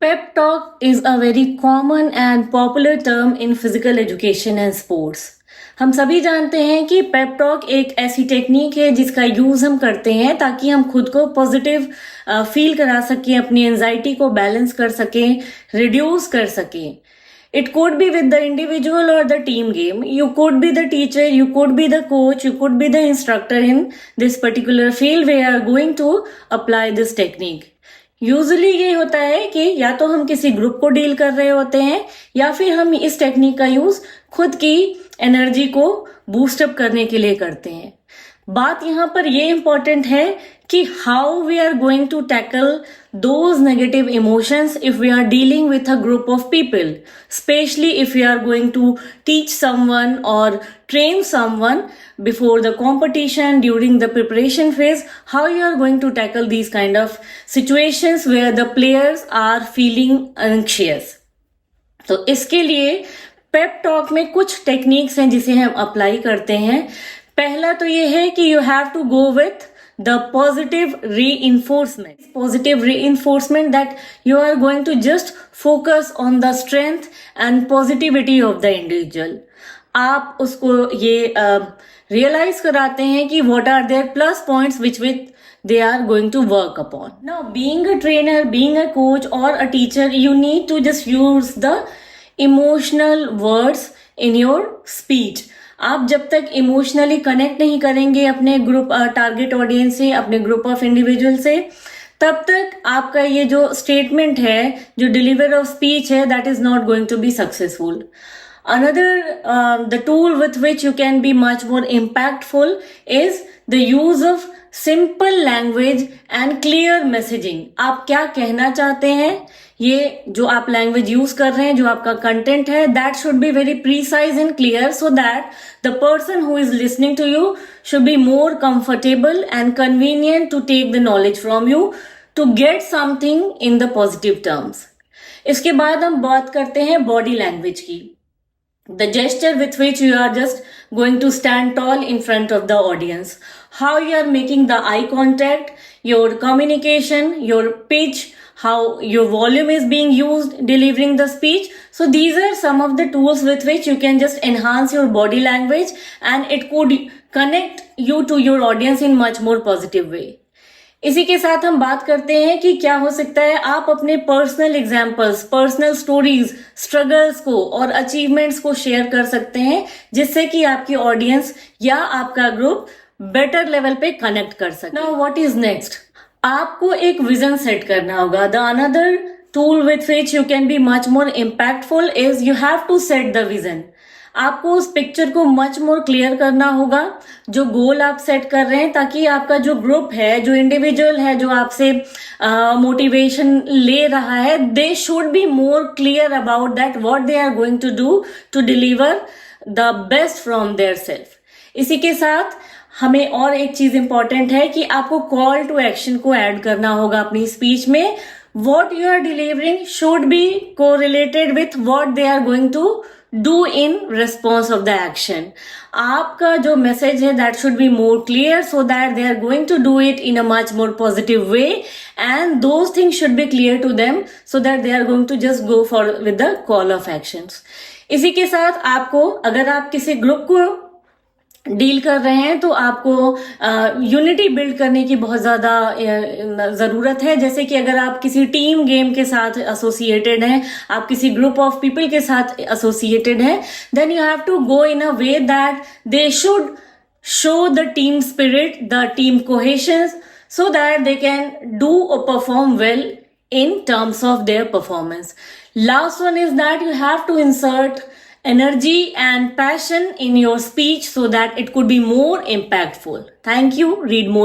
Pep talk is a very common and popular term in physical education and sports. हम सभी जानते हैं कि पेप टॉक एक ऐसी टेक्निक है जिसका यूज हम करते हैं ताकि हम खुद को पॉजिटिव फील करा सकें, अपनी एंजाइटी को बैलेंस कर सकें, रिड्यूस कर सकें. It could be with the individual or the team game. You could be the teacher, you could be the coach, you could be the instructor in this particular field where you are going to apply this technique. Usually ये होता है कि या तो हम किसी group को deal कर रहे होते हैं या फिर हम इस टेक्निक का यूज खुद की एनर्जी को बूस्ट अप करने के लिए करते हैं. बात यहाँ पर ये इंपॉर्टेंट है कि how we are going to tackle those negative emotions if we are dealing with a group of people, especially if we are going to teach someone or train someone before the competition, during the preparation phase, how you are going to tackle these kind of situations where the players are feeling anxious. तो इसके लिए pep talk में कुछ techniques हैं जिसे हम apply करते हैं. पहला तो ये है कि you have to go with the positive reinforcement that you are going to just focus on the strength and positivity of the individual. आप उसको ये realize कराते हैं कि what are their plus points which they are going to work upon. Now, being a trainer, being a coach or a teacher, you need to just use the emotional words in your speech. आप जब तक emotionally connect नहीं करेंगे अपने group target audience से, अपने group of individual से, तब तक आपका ये जो स्टेटमेंट है, जो डिलीवर ऑफ स्पीच है, that is not going to be successful. Another the tool with which you can be much more impactful is the use of simple language and clear messaging. आप क्या कहना चाहते हैं, ये जो आप लैंग्वेज यूज कर रहे हैं, जो आपका कंटेंट है, that should be very precise and clear so that the person who is listening to you should be more comfortable and convenient to take the knowledge from you to get something in the positive terms. इसके बाद हम बात करते हैं body language की. The gesture with which you are just going to stand tall in front of the audience, how you are making the eye contact, your communication, your pitch, how your volume is being used delivering the speech. So these are some of the tools with which you can just enhance your body language and it could connect you to your audience in much more positive way. इसी के साथ हम बात करते हैं कि क्या हो सकता है आप अपने personal examples, personal stories, struggles को और अचीवमेंट्स को शेयर कर सकते हैं जिससे कि आपकी ऑडियंस या आपका ग्रुप बेटर लेवल पे कनेक्ट कर सके. Now what is next? आपको एक विजन सेट करना होगा. The another tool with which you can be much more impactful is you have to set the vision. आपको उस पिक्चर को मच मोर क्लियर करना होगा, जो गोल आप सेट कर रहे हैं, ताकि आपका जो ग्रुप है, जो इंडिविजुअल है, जो आपसे मोटिवेशन ले रहा है, they should be more clear about that what they are going to do to deliver the best from their self. इसी के साथ हमें और एक चीज इंपॉर्टेंट है कि आपको कॉल टू एक्शन को ऐड करना होगा अपनी स्पीच में. What you are delivering should be correlated with what they are going to do in response of the action. आपका जो मैसेज है that should be more clear so that they are going to do it in a much more positive way and those things should be clear to them so that they are going to just go for with the call of actions. इसी के साथ आपको, अगर आप किसी group को deal कर रहे हैं तो आपको यूनिटी बिल्ड करने की बहुत ज्यादा जरूरत है. जैसे कि अगर आप किसी टीम गेम के साथ एसोसिएटेड हैं, आप किसी ग्रुप ऑफ पीपल के साथ एसोसिएटेड हैं, then you have to go in a way that they should show the team spirit, the team cohesion, so that they can do or perform well in terms of their performance. Last one is that you have to insert energy and passion in your speech so that it could be more impactful. Thank you. Read more.